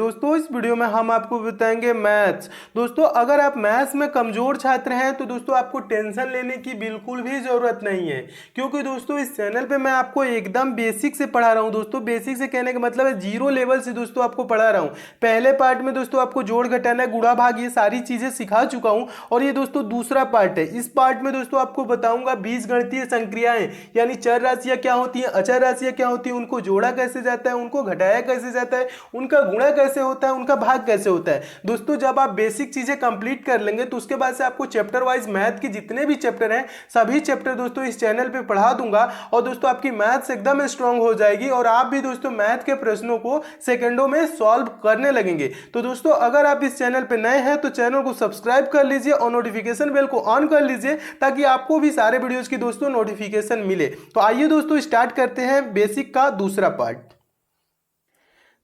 दोस्तों इस वीडियो में हम आपको बताएंगे मैथ्स। दोस्तों अगर आप मैथ्स में कमजोर छात्र हैं तो दोस्तों आपको टेंशन लेने की बिल्कुल भी जरूरत नहीं है, क्योंकि दोस्तों इस चैनल पे मैं आपको एकदम बेसिक से पढ़ा रहा हूं। दोस्तों बेसिक से कहने का मतलब है जीरो लेवल से दोस्तों आपको पढ़ा रहा हूं। पहले पार्ट में दोस्तों आपको जोड़ घटाना गुणा भाग ये सारी चीजें सिखा चुका हूं, और ये दोस्तों दूसरा पार्ट है। इस पार्ट में दोस्तों आपको बताऊंगा बीजगणितीय संक्रियाएं, यानी चर राशियां क्या होती हैं, अचर राशियां क्या होती हैं, उनको जोड़ा कैसे जाता है, उनको घटाया कैसे जाता है, उनका गुणा कैसे होता है, उनका भाग कैसे होता है। दोस्तों जब आप बेसिक चीजें कंप्लीट कर लेंगे तो उसके बाद से आपको चैप्टर वाइज मैथ के जितने भी चैप्टर हैं सभी चैप्टर दोस्तों इस चैनल पे पढ़ा दूंगा, और दोस्तों आपकी मैथ्स एकदम स्ट्रांग हो जाएगी और आप भी दोस्तों मैथ के प्रश्नों को सेकंडों में सॉल्व करने लगेंगे। तो दोस्तों अगर आप इस चैनल पे नए हैं तो चैनल को सब्सक्राइब कर लीजिए और नोटिफिकेशन बेल को ऑन कर लीजिए, ताकि आपको भी सारे वीडियोस की दोस्तों नोटिफिकेशन मिले। तो आइए दोस्तों स्टार्ट करते हैं बेसिक का दूसरा पार्ट।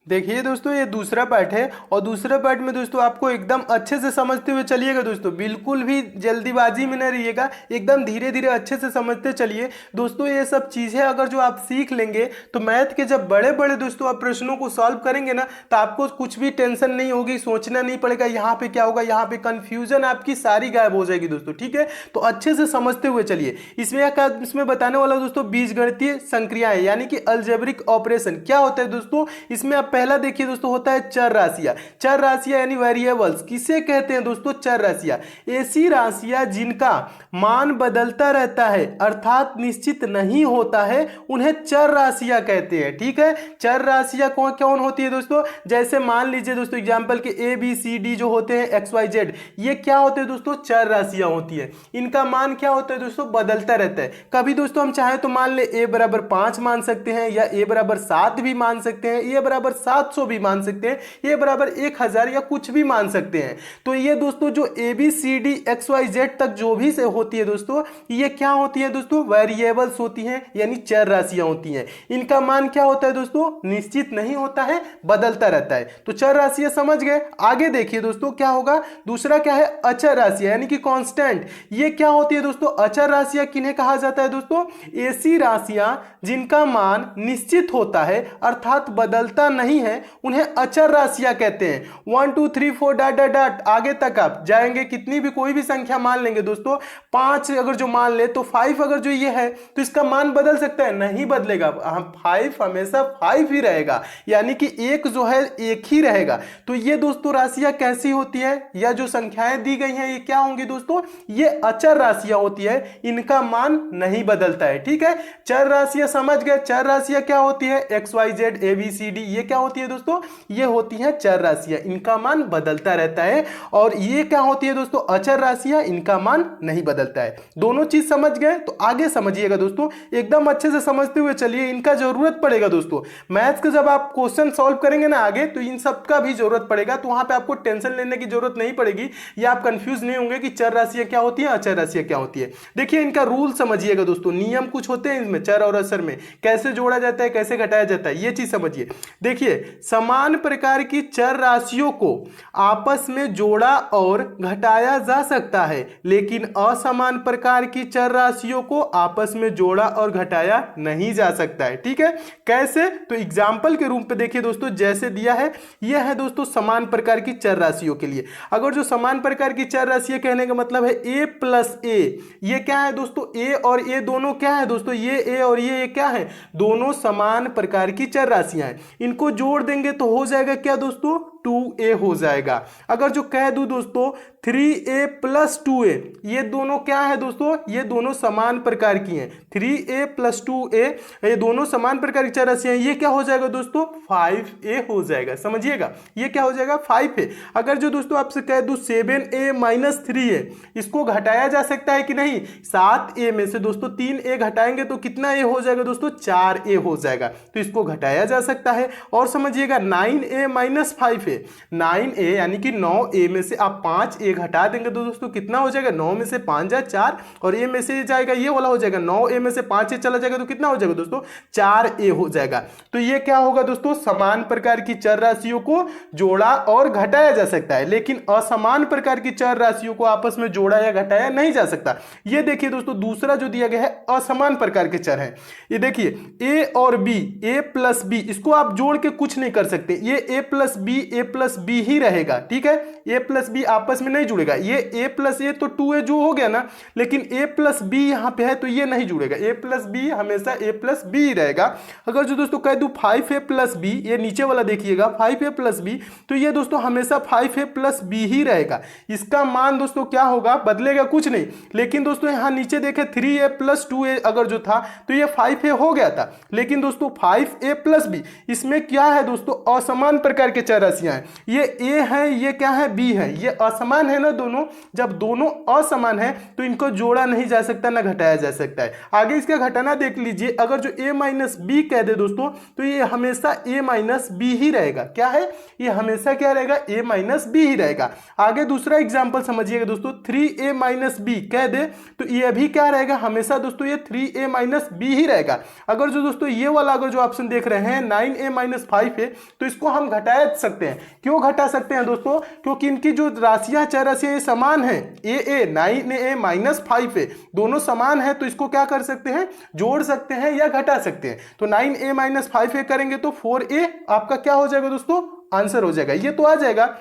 देखिए दोस्तों ये दूसरा पार्ट है, और दूसरा पार्ट में दोस्तों आपको एकदम अच्छे से समझते हुए चलिएगा। दोस्तों बिल्कुल भी जल्दीबाजी में नहीं रहिएगा, एकदम धीरे धीरे अच्छे से समझते चलिए। दोस्तों ये सब चीज़ें अगर जो आप सीख लेंगे तो मैथ के जब बड़े बड़े दोस्तों आप प्रश्नों को सॉल्व करेंगे ना, तो आपको कुछ भी टेंशन नहीं होगी, सोचना नहीं पड़ेगा यहाँ पे क्या होगा, यहाँ पे कंफ्यूजन आपकी सारी गायब हो जाएगी दोस्तों। ठीक है, तो अच्छे से समझते हुए चलिए। इसमें बताने वाला दोस्तों बीजगणितीय संक्रियाएं यानी कि अलजेब्रिक ऑपरेशन क्या होता है। दोस्तों इसमें आप पहला देखिए दोस्तों होता है चर राशियां। चर राशियां यानी वेरिएबल्स किसे कहते हैं दोस्तों, चर राशियां ऐसी राशियां जिनका मान बदलता रहता है अर्थात निश्चित नहीं होता है, उन्हें चर राशियां कहते हैं। ठीक है, चर राशियां कौन कौन होती है दोस्तों, जैसे मान लीजिए दोस्तों एग्जांपल के ए बी सी डी जो होते हैं एक्स वाई जेड, ये क्या होते हैं दोस्तों, चर राशियां होती है। इनका मान क्या होता है दोस्तों, बदलता रहता है। कभी दोस्तों हम चाहे तो मान ले ए बराबर 5 मान सकते हैं, या ए बराबर 7 भी मान सकते हैं, ए बराबर 700 भी मान सकते हैं, ये बराबर 1000 या कुछ भी मान सकते हैं। तो ये दोस्तों जो A B C D X Y Z तक जो भी से होती है दोस्तों, ये क्या होती है दोस्तों, वेरिएबल्स होती हैं, यानी चर राशियां होती हैं। इनका मान क्या होता है दोस्तों, निश्चित नहीं होता है, बदलता रहता है। तो चर राशियां समझ गए। आगे देखिए दोस्तों क्या होगा, दूसरा क्या है, अचर राशियां यानी कि कांस्टेंट। ये क्या होती है दोस्तों, अचर राशियां किन्हें कहा जाता है दोस्तों, ऐसी राशियां जिनका मान निश्चित होता है अर्थात बदलता नहीं है, उन्हें अचर राशियां कहते हैं। 1 2 3 4 डॉट डॉट डॉट आगे तक आप जाएंगे, कितनी भी कोई भी संख्या मान लेंगे दोस्तों, 5 अगर जो मान ले तो 5 अगर जो ये है तो इसका मान बदल सकता है, नहीं बदलेगा। 5 हमेशा 5 ही रहेगा, यानी कि एक जो है एक ही रहेगा। तो ये दोस्तों राशियां कैसी होती है, या जो संख्याएं दी गई हैं ये क्या होंगी दोस्तों, ये अचर राशियां होती है, इनका मान नहीं बदलता है। ठीक है, चर राशियां समझ गए। चर राशियां क्या होती है, X Y Z A B C D, ये क्या होती है दोस्तों, ये होती है चर राशियां, इनका मान बदलता रहता है। और ये क्या होती है दोस्तों, अचर राशियां, इनका मान नहीं बदलता है। दोनों चीज समझ गए, तो आगे समझिएगा दोस्तों, एकदम अच्छे से समझते हुए चलिए। इनका जरूरत पड़ेगा दोस्तों मैथ्स का, जब आप क्वेश्चन सॉल्व करेंगे ना आगे, तो इन सब का भी जरूरत पड़ेगा। तो वहां पे आपको टेंशन लेने की जरूरत नहीं पड़ेगी, या आप कंफ्यूज नहीं होंगे कि चर राशियां क्या होती है, अचर राशियां क्या होती है। देखिए इनका रूल समझिएगा दोस्तों, नियम कुछ होते हैं इसमें, चर और अचर में कैसे जोड़ा जाता है, कैसे घटाया जाता है, ये चीज समझिए। देखिए समान प्रकार की चर राशियों को आपस में जोड़ा और घटाया जा सकता है, लेकिन असमान प्रकार की चर राशियों को आपस में जोड़ा और घटाया नहीं जा सकता है। ठीक है, कैसे, तो एग्जाम्पल के रूप में देखिए दोस्तों, जैसे दिया है, यह है दोस्तों समान प्रकार की चर राशियों के लिए। अगर जो समान प्रकार की चर राशियां कहने का मतलब है ए प्लस ए, ये क्या है दोस्तों, ए और ए दोनों क्या है दोस्तों, ये ए और ये क्या है, दोनों समान प्रकार की चर राशियां हैं। इनको जोड़ देंगे तो हो जाएगा क्या दोस्तों, 2a हो जाएगा। अगर जो कह दूं दोस्तों 3a प्लस 2a, ये दोनों क्या है दोस्तों, ये दोनों समान प्रकार की हैं, 3a प्लस 2a, ये दोनों समान प्रकार की चर राशियां हैं, ये क्या हो जाएगा दोस्तों, 5a हो जाएगा। समझिएगा, ये क्या हो जाएगा, 5a। अगर जो दोस्तों आपसे कह दूं 7a माइनस 3a, इसको घटाया जा सकता है कि नहीं, 7a में से दोस्तों 3a घटाएंगे तो कितना a हो जाएगा दोस्तों, 4a हो जाएगा, तो इसको घटाया जा सकता है। और समझिएगा 9a माइनस 5a, 9a यानी कि 9a में से आप 5a घटा देंगे तो दोस्तों कितना हो जाएगा, 9 में से 5 जा 4, और a में से जाएगा ये वाला हो जाएगा, 9a में से 5a चला जाएगा तो कितना हो जाएगा दोस्तों, 4a हो जाएगा। तो ये क्या होगा दोस्तों, समान प्रकार की चर राशियों को जोड़ा और घटाया जा सकता है, लेकिन असमान प्रकार की चर राशियों को आपस में जोड़ा या घटाया नहीं जा सकता। ये देखिए दोस्तों दूसरा जो दिया गया है असमान प्रकार के चर है, ये देखिए a और b, a प्लस b, इसको आप जोड़ के कुछ नहीं कर सकते, ये a plus b, a plus B ही रहेगा, ठीक है। ए प्लस बी आपस में नहीं जुड़ेगा, ये ए प्लस ए तो 2a जो हो गया ना, लेकिन ए प्लस बी यहाँ पे है तो ये नहीं जुड़ेगा, ए प्लस बी हमेशा ए प्लस बी ही रहेगा। अगर जो दोस्तों कह दूँ 5a प्लस बी, ये नीचे वाला देखिएगा 5a प्लस बी, तो ये दोस्तों हमेशा 5a प्लस बी ही रहेगा। इसका मान दोस्तों क्या होगा, बदलेगा कुछ नहीं। लेकिन दोस्तों यहाँ नीचे देखे 3a प्लस 2a अगर जो था तो ये 5a हो गया था, लेकिन दोस्तों 5a प्लस बी इसमें क्या है दोस्तों, असमान प्रकार के चर राशियां हैं। ये a है, ये क्या है, b है, ये असमान है ना दोनों। जब दोनों असमान है तो इनको जोड़ा नहीं जा सकता ना घटाया जा सकता है। आगे इसका घटाना देख लीजिए, अगर जो a माइनस बी कह दे दोस्तों तो ये हमेशा a माइनस बी ही रहेगा। क्या है, ये हमेशा क्या रहेगा, a माइनस बी ही रहेगा। आगे दूसरा एग्जाम्पल समझिएगा दोस्तों, 3a माइनस बी कह दे तो ये भी क्या रहेगा, हमेशा दोस्तों ये 3a माइनस बी ही रहेगा। अगर जो दोस्तों ये वाला अगर जो ऑप्शन देख रहे हैं 9a माइनस 5a, तो इसको हम घटा सकते हैं। क्यों घटा सकते हैं दोस्तों, क्योंकि इनकी जो राशियां चर राशियां ये समान है, a 9a माइनस 5a दोनों समान है, तो इसको क्या कर सकते हैं, जोड़ सकते हैं या घटा सकते हैं। तो 9a माइनस 5a करेंगे तो 4a आपका क्या हो जाएगा दोस्तों, आंसर हो जाएगा, ये तो आ जाएगा।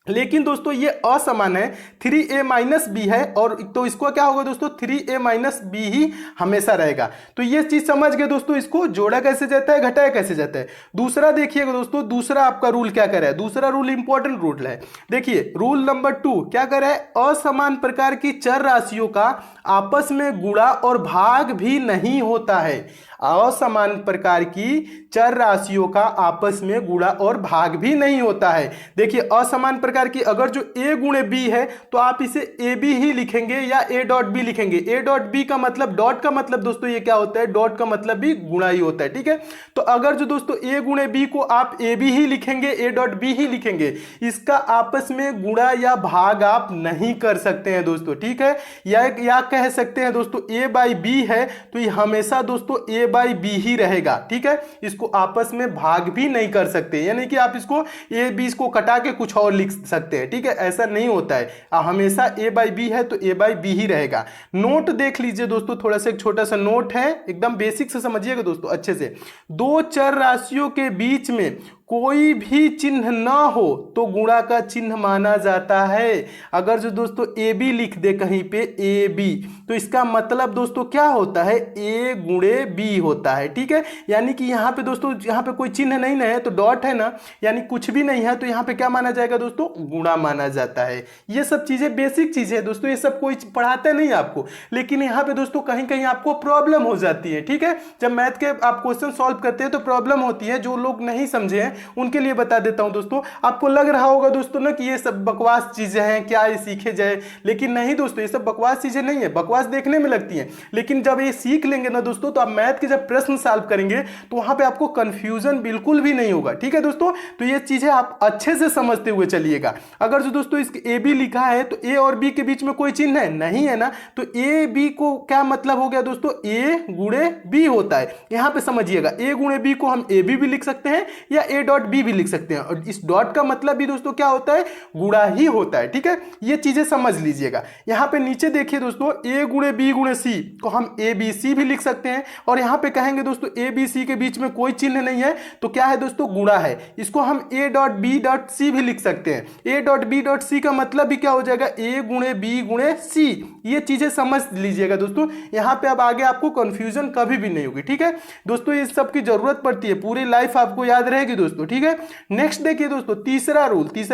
लेकिन दोस्तों ये असमान है, 3a माइनस बी है, और तो इसको क्या होगा दोस्तों, 3a माइनस बी ही हमेशा रहेगा। तो ये चीज समझ गए दोस्तों, इसको जोड़ा कैसे जाता है, घटाया कैसे जाता है। दूसरा देखिएगा दोस्तों, दूसरा आपका रूल क्या कर रहा है, दूसरा रूल इंपॉर्टेंट रूल है। देखिए रूल नंबर 2 क्या कर रहा है, असमान प्रकार की चर राशियों का आपस में गुणा और भाग भी नहीं होता है। असमान प्रकार की चर राशियों का आपस में गुणा और भाग भी नहीं होता है। देखिए असमान प्रकार की अगर जो a गुणे b है तो आप इसे ab ही लिखेंगे या a डॉट b लिखेंगे। a डॉट b का मतलब, डॉट का मतलब दोस्तों ये क्या होता है, डॉट का मतलब भी गुणा ही होता है, ठीक है। तो अगर जो दोस्तों a गुणे b को आप ab ही लिखेंगे, a डॉट b ही लिखेंगे, इसका आपस में गुणा या भाग आप नहीं कर सकते हैं दोस्तों, ठीक है। या कह सकते हैं दोस्तों a बाई b है तो ये हमेशा दोस्तों a बाई बी ही रहेगा, ठीक है। इसको आपस में भाग भी नहीं कर सकते, यानी कि आप इसको ए बी को कटा के कुछ और लिख सकते हैं, ठीक है, ऐसा नहीं होता है। हमेशा ए बाई बी है तो ए बाई बी ही रहेगा। नोट देख लीजिए दोस्तों, थोड़ा सा एक छोटा सा नोट है, एकदम बेसिक से समझिएगा दोस्तों अच्छे से। दो चर राशियों के बीच में कोई भी चिन्ह ना हो तो गुणा का चिन्ह माना जाता है। अगर जो दोस्तों ए बी लिख दे कहीं पे ए बी, तो इसका मतलब दोस्तों क्या होता है, ए गुणे बी होता है, ठीक है। यानी कि यहाँ पे दोस्तों, यहाँ पे कोई चिन्ह नहीं है तो डॉट है ना, यानी कुछ भी नहीं है, तो यहाँ पे क्या माना जाएगा दोस्तों, गुणा माना जाता है। ये सब चीजें बेसिक चीजें है दोस्तों, ये सब कोई पढ़ाता नहीं आपको, लेकिन यहाँ पे दोस्तों कहीं कहीं आपको प्रॉब्लम हो जाती है, ठीक है। जब मैथ के आप क्वेश्चन सॉल्व करते हैं तो प्रॉब्लम होती है, जो लोग नहीं समझे हैं उनके लिए बता देता हूं दोस्तों। आपको लग रहा होगा दोस्तों ना कि ये सब बकवास चीजें हैं, क्या ये सीखे जाए, लेकिन नहीं दोस्तों, ये सब बकवास चीजें नहीं है। बकवास देखने में लगती हैं, लेकिन जब ये सीख लेंगे ना दोस्तों, तो आप मैथ के जब प्रश्न सॉल्व करेंगे तो वहां पे आपको कंफ्यूजन बिल्कुल भी नहीं होगा, ठीक है दोस्तों। तो ये चीजें आप अच्छे से समझते हुए चलिएगा। अगर जो दोस्तों इसके ए बी लिखा है तो ए और बी के बीच में कोई चिन्ह है नहीं है ना, तो ए बी को क्या मतलब हो गया दोस्तों, ए गुणे बी होता है। यहां पे समझिएगा, ए गुणे बी को हम ए बी भी लिख सकते हैं या ए डॉट बी भी लिख सकते हैं, और इस डॉट का मतलब भी दोस्तों क्या होता है, गुणा ही होता है, ठीक है। ये चीजें समझ लीजिएगा। यहां पे नीचे देखिए दोस्तों, ए गुणे बी गुणे सी को हम ए बी सी भी लिख सकते हैं, और यहां पे कहेंगे दोस्तों ए बी सी के बीच में कोई चिन्ह नहीं है तो क्या है दोस्तों, गुणा है। इसको हम A dot B dot C भी लिख सकते हैं। A dot B dot C का मतलब भी क्या हो जाएगा, ए गुणे बी गुणे सी। ये चीजें समझ लीजिएगा दोस्तों, यहां पे अब आगे आपको कंफ्यूजन कभी भी नहीं होगी, ठीक है दोस्तों। इस सब की जरूरत पड़ती है, पूरी लाइफ आपको याद रहेगी दोस्तों, ठीक है। नेक्स्ट देखिए दोस्तों, तीसरा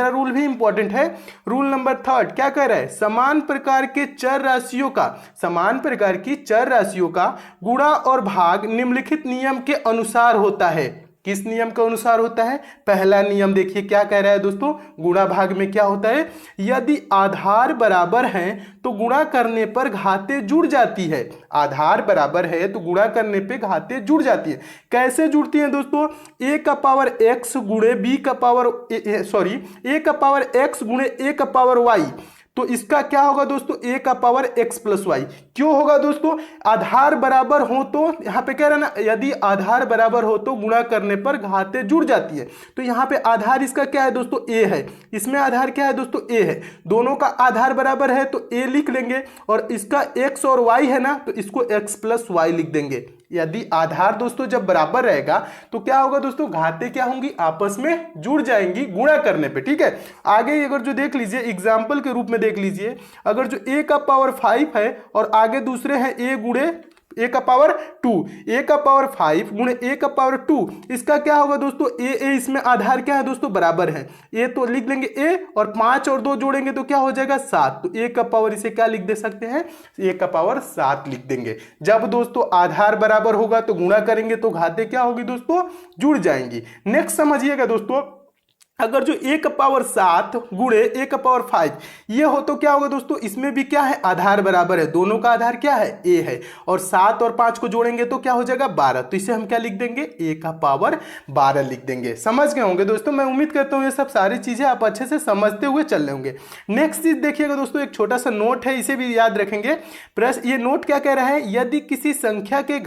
रूल भी इंपॉर्टेंट है। रूल नंबर 3 क्या कह रहा है, समान प्रकार की चर राशियों का गुणा और भाग निम्नलिखित नियम के अनुसार होता है। किस नियम के अनुसार होता है, पहला नियम देखिए क्या कह रहा है दोस्तों, गुणा भाग में क्या होता है, यदि आधार बराबर हैं तो गुणा करने पर घाते जुड़ जाती है। आधार बराबर है तो गुणा करने पे घाते जुड़ जाती है। कैसे जुड़ती हैं दोस्तों, ए का पावर एक्स गुणे बी का पावर ए का पावर एक्स गुणे ए का पावर वाई, तो इसका क्या होगा दोस्तों, ए का पावर एक्स प्लस वाई। क्यों होगा दोस्तों? आधार बराबर हो तो यहाँ पे कह रहा ना, यदि आधार बराबर हो तो गुणा करने पर घातें जुड़ जाती है। तो यहाँ पे आधार इसका क्या है दोस्तों? ए है। इसमें आधार क्या है दोस्तों? ए है। दोनों का आधार बराबर है तो ए लिख लेंगे, और इसका एक्स और वाई है ना, तो इसको एक्स प्लस वाई लिख देंगे। यदि आधार दोस्तों जब बराबर रहेगा तो क्या होगा दोस्तों? घातें क्या होंगी? आपस में जुड़ जाएंगी गुणा करने पे। ठीक है, आगे अगर जो देख लीजिए एग्जाम्पल के रूप में देख लीजिए, अगर जो ए का पावर 5 है और आगे दूसरे हैं ए गुणे ए का पावर 2, ए का पावर 5 गुणे ए का पावर 2, इसका क्या होगा दोस्तों? ए इसमें आधार क्या है दोस्तों? बराबर है। ए तो लिख लेंगे ए, और 5 और 2 जोड़ेंगे तो क्या हो जाएगा? 7। तो ए का पावर इसे क्या लिख दे सकते हैं? ए का पावर 7 लिख देंगे। जब दोस्तों आधार बराबर होगा तो गुणा करेंगे तो घातें क्या होगी दोस्तों? जुड़ जाएंगी। नेक्स्ट समझिएगा दोस्तों, अगर जो ए का पावर 7 गुणे ए का पावर 5 ये हो तो क्या होगा दोस्तों? इसमें भी क्या है? आधार बराबर है। दोनों का आधार क्या है? ए है। और 7 और 5 को जोड़ेंगे तो क्या हो जाएगा? 12। तो इसे हम क्या लिख देंगे? ए का पावर 12 लिख देंगे। समझ गए होंगे दोस्तों? मैं उम्मीद करता हूँ ये सब सारी चीजें आप अच्छे से समझते हुए चल रहे होंगे। नेक्स्ट चीज देखिएगा दोस्तों, एक छोटा सा नोट है, इसे भी याद रखेंगे। प्रश्न ये नोट क्या कह रहा है? यदि किसी संख्या के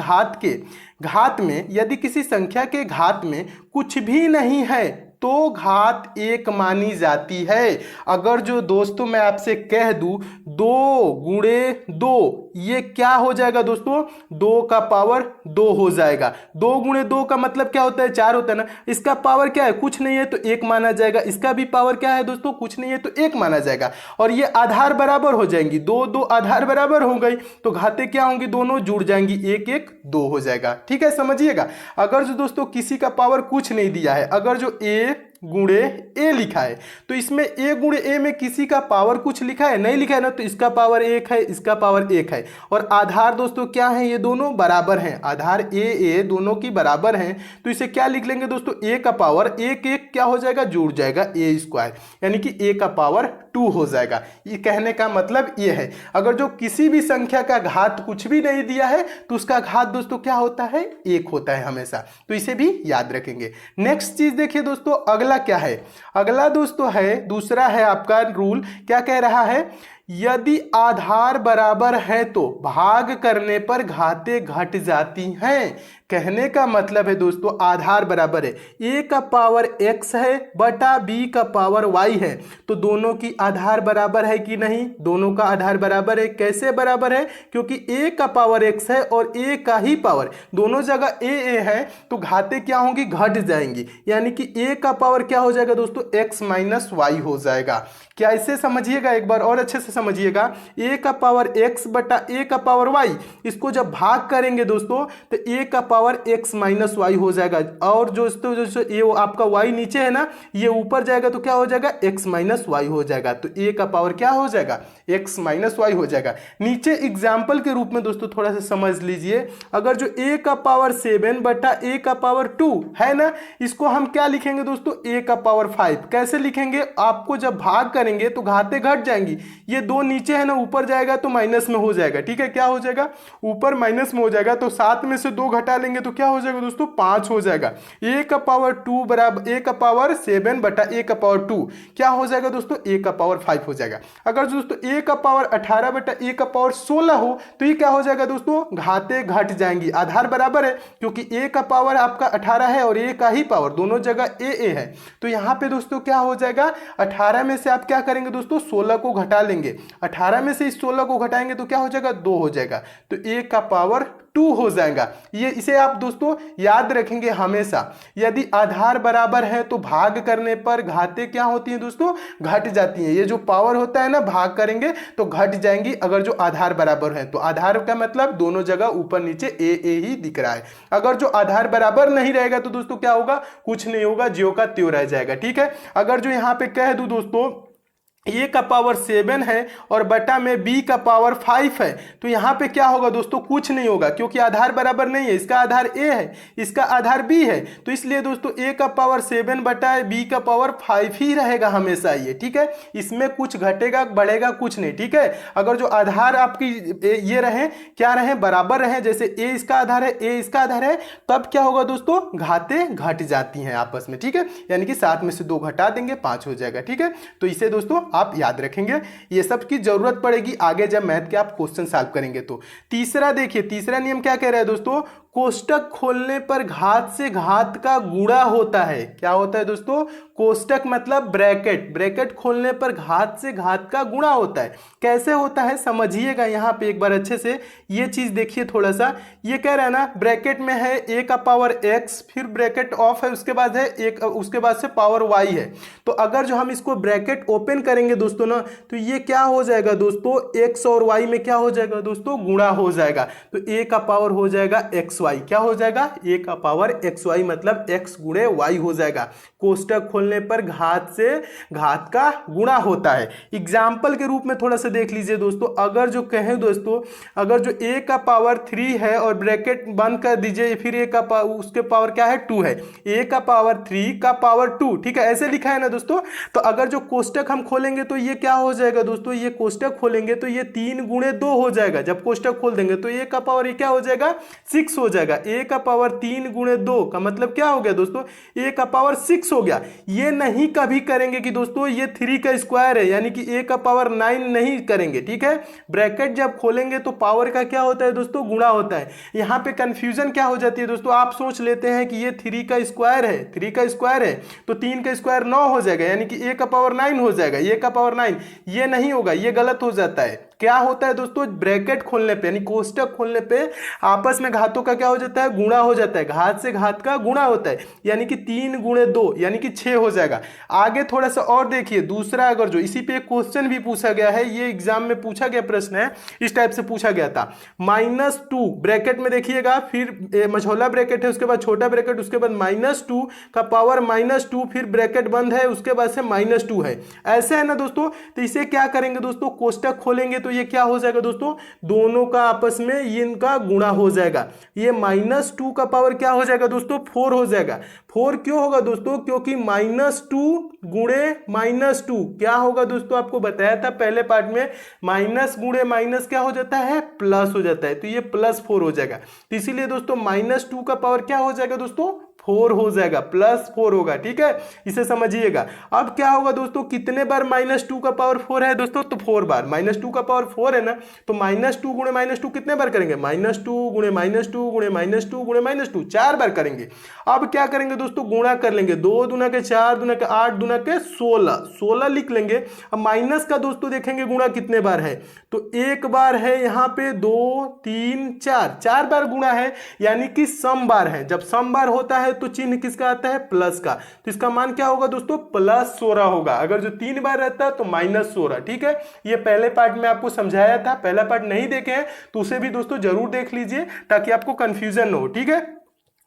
घात में यदि किसी संख्या के घात में कुछ भी नहीं है तो घात 1 मानी जाती है। अगर जो दोस्तों मैं आपसे कह दूं 2 गुणे 2, ये क्या हो जाएगा दोस्तों? 2 का पावर 2 हो जाएगा। 2 गुणे 2 का मतलब क्या होता है? 4 होता है ना। इसका पावर क्या है? कुछ नहीं है तो 1 माना जाएगा। इसका भी पावर क्या है दोस्तों? कुछ नहीं है तो 1 माना जाएगा। और ये आधार बराबर हो जाएंगी, 2 2 आधार बराबर हो गई तो घातें क्या होंगी? दोनों जुड़ जाएंगी, 1 1 2 हो जाएगा। ठीक है, समझिएगा। अगर जो दोस्तों किसी का पावर कुछ नहीं दिया है, अगर जो ए गुणे ए लिखा है तो इसमें ए गुणे ए में किसी का पावर कुछ लिखा है? नहीं लिखा है ना, तो इसका पावर 1 है, इसका पावर 1 है। और आधार दोस्तों क्या है? ये दोनों बराबर हैं। आधार ए दोनों की बराबर हैं, तो इसे क्या लिख लेंगे दोस्तों? ए का पावर 1 1 क्या हो जाएगा? जुड़ जाएगा, ए स्क्वायर, यानी कि ए का पावर 2 हो जाएगा। ये कहने का मतलब ये है, अगर जो किसी भी संख्या का घात कुछ भी नहीं दिया है तो उसका घात दोस्तों क्या होता है? 1 होता है हमेशा। तो इसे भी याद रखेंगे। नेक्स्ट चीज देखिए दोस्तों, अगला क्या है? अगला दोस्तों है, दूसरा है आपका रूल, क्या कह रहा है? यदि आधार बराबर है तो भाग करने पर घातें घट जाती हैं। कहने का मतलब है दोस्तों, आधार बराबर है, ए का पावर x है बटा b का पावर y है, तो दोनों की आधार बराबर है कि नहीं? दोनों का आधार बराबर है। कैसे बराबर है? क्योंकि a का पावर x है और a का ही पावर, दोनों जगह a है, तो घातें क्या होंगी? घट जाएंगी, यानी कि a का पावर क्या हो जाएगा दोस्तों? x माइनस वाई हो जाएगा। क्या इसे समझिएगा एक बार और अच्छे से समझिएगा। a का पावर x बटा a का पावर y, इसको जब भाग करेंगे दोस्तों तो a का पावर x माइनस वाई हो जाएगा, और जो ये आपका y नीचे है ना, ये ऊपर जाएगा तो क्या हो जाएगा? x माइनस वाई हो जाएगा। तो a का पावर क्या हो जाएगा? x माइनस वाई हो जाएगा। नीचे एग्जाम्पल के रूप में दोस्तों थोड़ा सा समझ लीजिए, अगर जो a का पावर 7 बटा a का पावर 2 है ना, इसको हम क्या लिखेंगे दोस्तों? a का पावर 5। कैसे लिखेंगे? आपको जब भाग करेंगे तो घातें घट जाएंगी, ये 2 नीचे है ना, ऊपर जाएगा तो माइनस में हो जाएगा। ठीक है, क्या हो जाएगा? ऊपर माइनस में हो जाएगा, तो 7 में से 2 घटा लेंगे तो क्या हो जाएगा दोस्तों? 5 हो जाएगा। a का पावर 2 बराबर a का पावर 7 बटा a का पावर 2 क्या हो जाएगा दोस्तों? a का पावर 5 हो जाएगा। अगर दोस्तों a का पावर 18 बटा a का पावर 16 हो तो ये क्या हो जाएगा दोस्तों? घातें घट जाएंगी। आधार बराबर है क्योंकि a का पावर आपका 18 है और a का ही पावर, दोनों जगह a है, तो यहाँ पे दोस्तों क्या हो जाएगा? 18 में से आप क्या करेंगे दोस्तों? 16 को घटा लेंगे। 18 में से इस 16 को घटाएंगे तो क्या हो जाएगा? 2 हो जाएगा, तो a का पावर 2 हो जाएगा। ये इसे आप दोस्तों याद रखेंगे हमेशा। यदि आधार बराबर है तो भाग करने पर घातें क्या होती हैं दोस्तों? घट जाती हैं। ये जो पावर होता है ना, भाग करेंगे तो घट जाएंगी अगर जो आधार बराबर है। तो आधार का मतलब दोनों जगह ऊपर नीचे ए ही दिख रहा है। अगर जो आधार बराबर नहीं रहेगा तो दोस्तों क्या होगा? कुछ नहीं होगा, ज्यों का त्यों रह जाएगा। ठीक है, अगर जो यहाँ पे कह दूं दोस्तों a का पावर 7 है और बटा में b का पावर 5 है, तो यहाँ पे क्या होगा दोस्तों? कुछ नहीं होगा, क्योंकि आधार बराबर नहीं है। इसका आधार a है, इसका आधार b है, तो इसलिए दोस्तों a का पावर 7 बटा b का पावर 5 ही रहेगा हमेशा ये। ठीक है, इसमें कुछ घटेगा बढ़ेगा कुछ नहीं। ठीक है, अगर जो आधार आपकी ये रहे, क्या रहे? बराबर रहे, जैसे a इसका आधार है, a इसका आधार है, तब क्या होगा दोस्तों? घातें घट जाती हैं आपस में। ठीक है, यानी कि 7 में से 2 घटा देंगे, 5 हो जाएगा। ठीक है, तो इसे दोस्तों आप याद रखेंगे, ये सब की जरूरत पड़ेगी आगे जब मैथ के आप क्वेश्चन सॉल्व करेंगे तो। तीसरा देखिए, तीसरा नियम क्या कह रहा है दोस्तों, कोष्टक खोलने पर घात से घात का गुणा होता है। क्या होता है दोस्तों, कोष्टक मतलब ब्रैकेट, ब्रैकेट खोलने पर घात से घात का गुणा होता है। कैसे होता है समझिएगा यहाँ पे एक बार अच्छे से, ये चीज देखिए थोड़ा सा। ये कह रहा है ना, ब्रैकेट में है a का पावर x, फिर ब्रैकेट ऑफ है, उसके बाद है एक, उसके बाद से पावर y है। तो अगर जो हम इसको ब्रैकेट ओपन करेंगे दोस्तों ना, तो ये क्या हो जाएगा दोस्तों, x और y में क्या हो जाएगा दोस्तों, गुणा हो जाएगा। तो a का पावर हो जाएगा xy, क्या हो जाएगा, a का पावर xy मतलब x गुणे y हो जाएगा। कोष्टक खोलने पर घात से घात का गुणा होता है। एग्जाम्पल के रूप में थोड़ा सा देख लीजिए दोस्तों, अगर जो कहें दोस्तों, अगर जो a का पावर 3 है और ब्रैकेट बंद कर दीजिए, फिर a का उसके पावर क्या है 2 है, a का पावर 3 का पावर 2, ठीक है, ऐसे लिखा है ना दोस्तों। तो अगर जो कोष्टक हम खोलेंगे तो ये क्या हो जाएगा दोस्तों, ये कोष्टक खोलेंगे तो ये 3 गुणे 2 हो जाएगा। जब कोष्टक खोल देंगे तो a का पावर क्या हो जाएगा 6 हो जाएगा। a का पावर 3 गुणे 2 का मतलब क्या हो गया दोस्तों, a का पावर 6 हो गया। ये नहीं कभी करेंगे कि दोस्तों ये 3 का स्क्वायर है, यानी कि a का पावर 9 नहीं करेंगे, ठीक है। ब्रैकेट जब खोलेंगे तो पावर का क्या होता है दोस्तों, गुणा होता है। यहाँ पे कंफ्यूजन क्या हो जाती है दोस्तों, आप सोच लेते हैं कि ये 3 का स्क्वायर है, 3 का स्क्वायर है तो 3 का स्क्वायर 9 हो जाएगा, यानी कि a का पावर 9 हो जाएगा, a का पावर 9। ये नहीं होगा, ये गलत हो जाता है। क्या होता है दोस्तों, ब्रैकेट खोलने पे यानी कोष्टक खोलने पे आपस में घातों का क्या हो जाता है, गुणा हो जाता है, घात से घात का गुणा होता है, यानी कि 3 गुणे 2 यानी कि 6 हो जाएगा। आगे थोड़ा सा और देखिए, दूसरा अगर जो इसी पे एक क्वेश्चन भी पूछा गया है, ये एग्जाम में पूछा गया प्रश्न है, इस टाइप से पूछा गया था। -2 ब्रैकेट में देखिएगा, फिर मझौला ब्रैकेट है, उसके बाद छोटा ब्रैकेट, उसके बाद -2 का पावर -2, फिर ब्रैकेट बंद है, उसके बाद से -2 है, ऐसे है ना दोस्तों। तो इसे क्या करेंगे दोस्तों, कोष्टक खोलेंगे तो ये क्या हो जाएगा दोस्तों, दोनों का आपस में ये इनका गुणा हो जाएगा। ये -2 का पावर क्या हो जाएगा दोस्तों, 4 हो जाएगा। 4 क्यों होगा दोस्तों, क्योंकि -2 गुणे -2 क्या होगा दोस्तों, आपको बताया था पहले पार्ट में, माइनस गुणे माइनस क्या हो जाता है, प्लस हो जाता है, तो ये +4 हो जाएगा। तो इसीलिए दोस्तों -2 का पावर क्या हो जाएगा दोस्तों, 4 हो जाएगा, +4 होगा, ठीक है, इसे समझिएगा। अब क्या होगा दोस्तों, कितने बार -2 का पावर 4 है दोस्तों, तो 4 बार। -2 का पावर 4 है ना, तो -2 गुणे -2 कितने बार करेंगे, -2 गुणे -2 गुणे -2 गुणे -2 4 बार करेंगे। अब क्या करेंगे दोस्तों, गुणा कर लेंगे, 2 दूना के 4 दूना के 8 दूना के 16 लिख लेंगे। अब माइनस का दोस्तों देखेंगे गुणा कितने बार है, तो एक बार है यहाँ पे, 2 3 4 बार गुणा है, यानी कि सम बार है। जब सम बार होता है तो चिन्ह किसका आता है, प्लस का, तो इसका मान क्या होगा दोस्तों, +16 होगा। अगर जो 3 बार रहता है तो -16, ठीक है। ये पहले पार्ट में आपको समझाया था, पहला पार्ट नहीं देखे हैं तो उसे भी दोस्तों जरूर देख लीजिए ताकि आपको कंफ्यूजन न हो, ठीक है।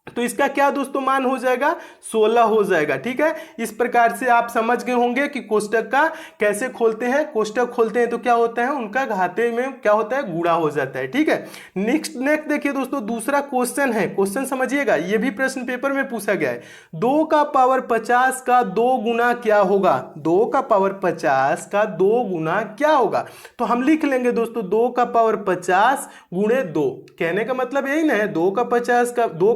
तो इसका क्या दोस्तों मान हो जाएगा, 16 हो जाएगा, ठीक है। इस प्रकार से आप समझ गए होंगे कि कोष्टक का कैसे खोलते हैं। कोष्टक खोलते हैं तो क्या होता है, उनका घाते में क्या होता है, गुणा हो जाता है, ठीक है। नेक्स्ट देखिए दोस्तों, दूसरा क्वेश्चन है, क्वेश्चन समझिएगा, ये भी प्रश्न पेपर में पूछा गया है। 2 का पावर 50 का 2 गुना क्या होगा, 2 का पावर 50 का 2 गुना क्या होगा। तो हम लिख लेंगे दोस्तों, 2 का पावर 50 गुणे 2, कहने का मतलब यही ना है, 2 का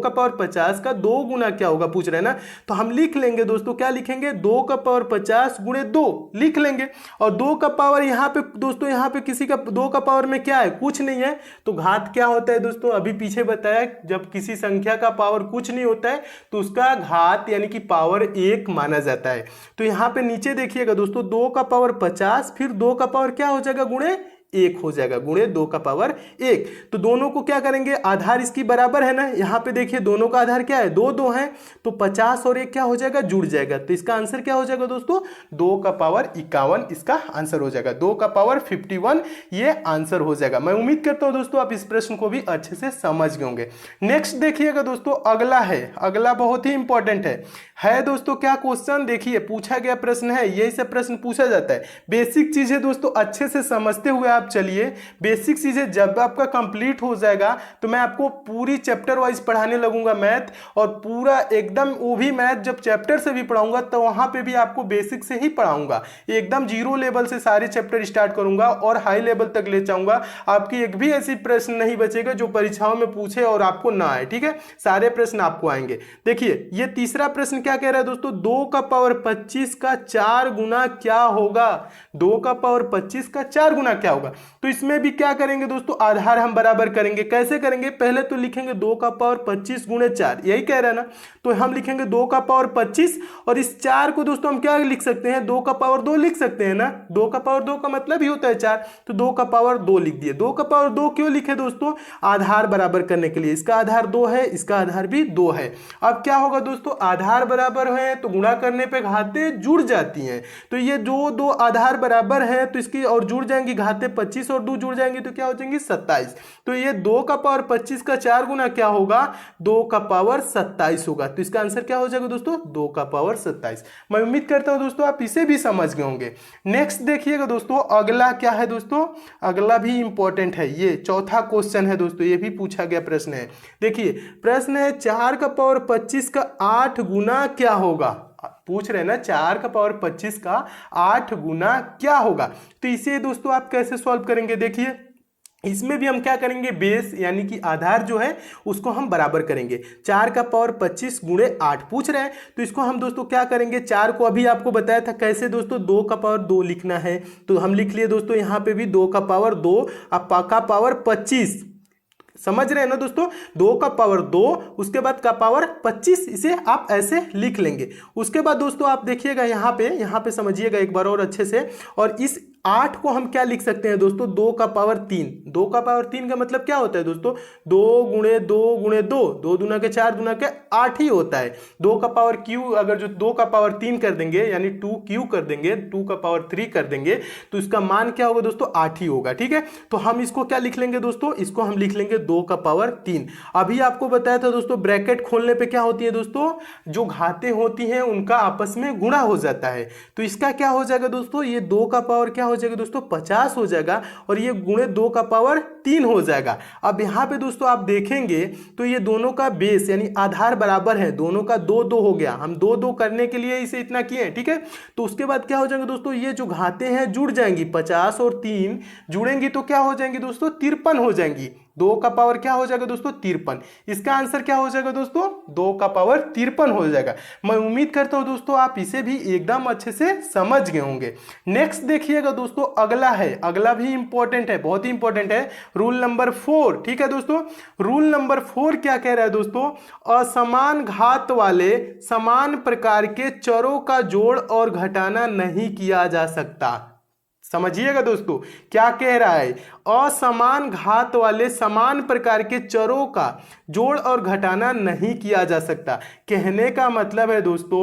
पावर 50 का 2 गुना क्या होगा पूछ रहे हैं ना। तो हम लिख लेंगे दोस्तों, क्या लिखेंगे, 2 का पावर 50 गुणे 2 लिख लेंगे। और 2 का पावर यहाँ पे दोस्तों, यहाँ पे किसी का 2 का पावर में क्या है, कुछ नहीं है। तो घात क्या होता है दोस्तों, अभी पीछे बताया, जब किसी संख्या का पावर कुछ नहीं होता है तो उसका घात यानी कि पावर 1 माना जाता है। तो यहाँ पे नीचे देखिएगा दोस्तों, 2 का पावर 50, फिर 2 का पावर क्या हो जाएगा, गुणे 1 हो जाएगा, गुणे 2 का पावर 1। तो दोनों को क्या करेंगे, आधार इसकी बराबर है ना, यहाँ पे देखिए दोनों का आधार क्या है, 2 है, तो 50 और 1 क्या हो जाएगा, जुड़ जाएगा। तो इसका आंसर क्या हो जाएगा दोस्तों, 2 का पावर 51 इसका आंसर हो जाएगा, 2 का पावर 51 ये आंसर हो जाएगा। मैं उम्मीद करता हूं दोस्तों आप इस प्रश्न को भी अच्छे से समझ गए होंगे। नेक्स्ट देखिएगा दोस्तों, अगला है, अगला बहुत ही इंपॉर्टेंट है दोस्तों। क्या क्वेश्चन देखिए, पूछा गया प्रश्न है, यही सब प्रश्न पूछा जाता है, बेसिक चीज है दोस्तों, अच्छे से समझते हुए आप आप चलिए, बेसिक चीजें जब आपका कंप्लीट हो जाएगा तो मैं आपको पूरी चैप्टर वाइज पढ़ाने लगूंगा मैथ, और पूरा एकदम वो भी मैथ जब चैप्टर से भी पढ़ाऊंगा तो वहां पे भी आपको बेसिक से ही पढ़ाऊंगा, एकदम जीरो लेवल से सारे चैप्टर स्टार्ट करूंगा और हाई लेवल तक ले जाऊंगा। आपकी एक भी ऐसी प्रश्न नहीं बचेगा जो परीक्षाओं में पूछे और आपको ना आए, ठीक है, सारे प्रश्न आपको आएंगे। देखिए ये तीसरा प्रश्न क्या कह रहा है दोस्तों, 2 का पावर 25 का 4 गुना क्या होगा, 2 का पावर 25 का 4 गुना क्या होगा। तो इसमें भी क्या करेंगे दोस्तों, आधार हम बराबर करेंगे। कैसे करेंगे, पहले तो लिखेंगे 2 का पावर 25 गुणे 4, यही कह रहा है ना, तो हम लिखेंगे 2 का पावर 25 और इस 4 को दोस्तों हम क्या लिख सकते हैं, 2 का पावर 2 लिख सकते हैं ना, 2 का पावर 2 का मतलब ही होता है 4, तो 2 का पावर 2 लिख दिए। 2 का पावर 2 क्यों लिखे दोस्तों, आधार बराबर करने के लिए, इसका आधार 2 है, इसका आधार भी 2 है। अब क्या होगा दोस्तों, आधार बराबर है तो गुणा करने पे घातें जुड़ जाती हैं, तो ये जो दो आधार बराबर है तो इसकी और जुड़ जाएंगी घातें, 25 और 2 जुड़ जाएंगे तो क्या हो जाएंगी 27। तो ये 2 का पावर 25 का 4 गुना क्या होगा, 2 का पावर 27 होगा। तो इसका आंसर क्या हो जाएगा दोस्तों, 2 का पावर 27। मैं उम्मीद करता हूं दोस्तों आप इसे भी समझ गए होंगे। नेक्स्ट देखिएगा दोस्तों, अगला क्या है दोस्तों, अगला भी इंपॉर्टेंट है, ये चौथा क्वेश्चन है दोस्तों, ये भी पूछा गया प्रश्न है। देखिए प्रश्न है 4 का पावर 25 का 8 गुना क्या होगा, पूछ रहे हैं ना 4 का पावर 25 का 8 गुना क्या होगा। तो इसे दोस्तों आप कैसे सॉल्व करेंगे, देखिए इसमें भी हम क्या करेंगे, बेस यानी कि आधार जो है उसको हम बराबर करेंगे। 4 का पावर 25 गुणे 8 पूछ रहे हैं, तो इसको हम दोस्तों क्या करेंगे, 4 को अभी आपको बताया था कैसे दोस्तों, 2 का पावर 2 लिखना है, तो हम लिख लिए दोस्तों यहाँ पे भी 2 का पावर 2 का पावर 25, समझ रहे हैं ना दोस्तों, 2 का पावर 2 उसके बाद का पावर 25, इसे आप ऐसे लिख लेंगे। उसके बाद दोस्तों आप देखिएगा यहाँ पे समझिएगा एक बार और अच्छे से, और इस 8 को हम क्या लिख सकते हैं दोस्तों, 2 का पावर 3। 2 का पावर 3 का मतलब क्या होता है दोस्तों, 2 गुणे 2 गुणे 2, 2 दूना के 4 दूना के 8 ही होता है। 2 का पावर क्यू अगर जो 2 का पावर 3 कर देंगे यानी 2 क्यू कर देंगे, 2 का पावर 3 कर देंगे तो इसका मान क्या होगा दोस्तों, 8 ही होगा, ठीक है। तो हम इसको क्या लिख लेंगे दोस्तों, इसको हम लिख लेंगे 2 का पावर 3। अभी आपको बताया था दोस्तों ब्रैकेट खोलने पे क्या होती है दोस्तों, जो घातें होती हैं उनका आपस में गुणा हो जाता है, तो इसका क्या हो जाएगा दोस्तों, ये 2 का पावर क्या हो जाएगा दोस्तों 50 हो जाएगा, और ये गुणे 2 का पावर 3 हो जाएगा। अब यहाँ पे दोस्तों आप देखेंगे तो ये दोनों का बेस यानी आधार बराबर है, दोनों का 2 2 हो गया, हम 2 2 करने के लिए इसे इतना किए, ठीक है। तो उसके बाद क्या हो जाएंगे दोस्तों, ये जो घातें हैं जुड़ जाएंगी, 50 और 3 जुड़ेंगी तो क्या हो जाएंगी दोस्तों, 53 हो जाएंगी। 2 का पावर क्या हो जाएगा दोस्तों 53, इसका आंसर क्या हो जाएगा दोस्तों 2 का पावर 53 हो जाएगा। मैं उम्मीद करता हूं दोस्तों आप इसे भी एकदम अच्छे से समझ गए होंगे। नेक्स्ट देखिएगा दोस्तों, अगला है, अगला भी इंपॉर्टेंट है, बहुत ही इंपॉर्टेंट है, रूल नंबर 4, ठीक है दोस्तों। रूल नंबर 4 क्या कह रहा है दोस्तों, असमान घात वाले समान प्रकार के चरों का जोड़ और घटाना नहीं किया जा सकता। समझिएगा दोस्तों क्या कह रहा है, असमान घात वाले समान प्रकार के चरों का जोड़ और घटाना नहीं किया जा सकता। कहने का मतलब है दोस्तों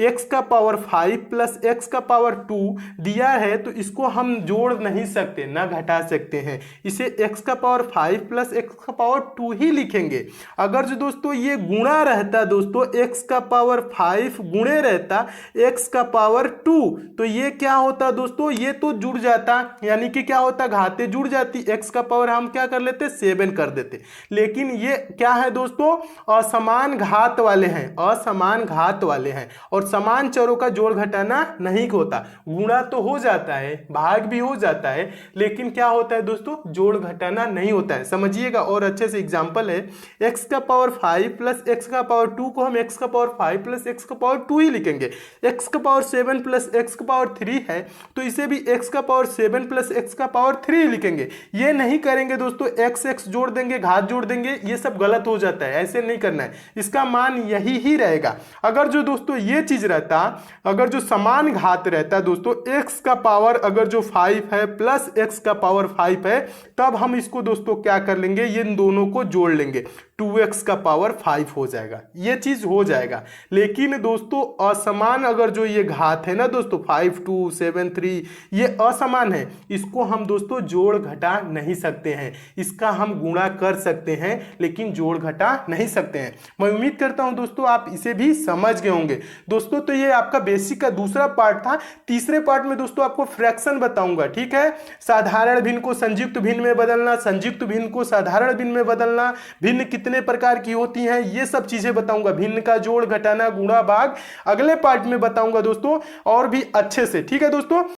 x का पावर 5 प्लस x का पावर 2 दिया है तो इसको हम जोड़ नहीं सकते ना घटा सकते हैं, इसे x का पावर 5 प्लस x का पावर 2 ही लिखेंगे। अगर जो दोस्तों ये गुणा रहता दोस्तों, x का पावर 5 गुणे रहता x का पावर 2, तो ये क्या होता दोस्तों, ये तो जुड़ जाता, यानी कि क्या होता, घातें जुड़ जाती, x का पावर हम क्या कर लेते 7 कर देते। लेकिन ये क्या है दोस्तों, असमान घात वाले हैं, असमान घात वाले हैं और समान चरों का जोड़ घटाना नहीं होता। गुणा तो हो जाता है, भाग भी हो जाता है, लेकिन क्या होता है दोस्तों, जोड़ घटाना नहीं होता है। समझिएगा और अच्छे से, एग्जांपल है x का पावर 5 प्लस x का पावर 2 को हम x का पावर 5 प्लस x का पावर 2 ही लिखेंगे। x का पावर 7 प्लस x का पावर 3 है तो इसे भी x का पावर 7 प्लस x का पावर 3 लिखेंगे। ये नहीं करेंगे दोस्तों, x जोड़ देंगे, घात जोड़ देंगे, ये सब गलत हो जाता है, ऐसे नहीं करना है, इसका मान यही ही रहेगा। अगर जो दोस्तों ये चीज रहता, अगर जो समान घात रहता दोस्तों, x का पावर अगर जो 5 है प्लस x का पावर 5 है, तब हम इसको दोस्तों क्या कर लेंगे, ये इन दोनों को जोड़ लेंगे, 2x का पावर 5 हो जाएगा, ये चीज हो जाएगा। लेकिन दोस्तों असमान अगर जो ये घात है ना दोस्तों 5 2 7 3, ये असमान है, इसको हम दोस्तों जोड़ घटा नहीं सकते हैं। इसका हम गुणा कर सकते हैं लेकिन जोड़ घटा नहीं सकते हैं। मैं उम्मीद करता हूं दोस्तों आप इसे भी समझ गए होंगे दोस्तों। तो ये आपका बेसिक का दूसरा पार्ट था। तीसरे पार्ट में दोस्तों आपको फ्रैक्शन बताऊंगा, ठीक है। साधारण भिन्न को संयुक्त भिन्न में बदलना, संयुक्त भिन्न को साधारण भिन्न में बदलना, भिन्न कितने प्रकार की होती हैं, ये सब चीजें बताऊंगा। भिन्न का जोड़ घटाना गुणा भाग अगले पार्ट में बताऊंगा दोस्तों और भी अच्छे से, ठीक है दोस्तों।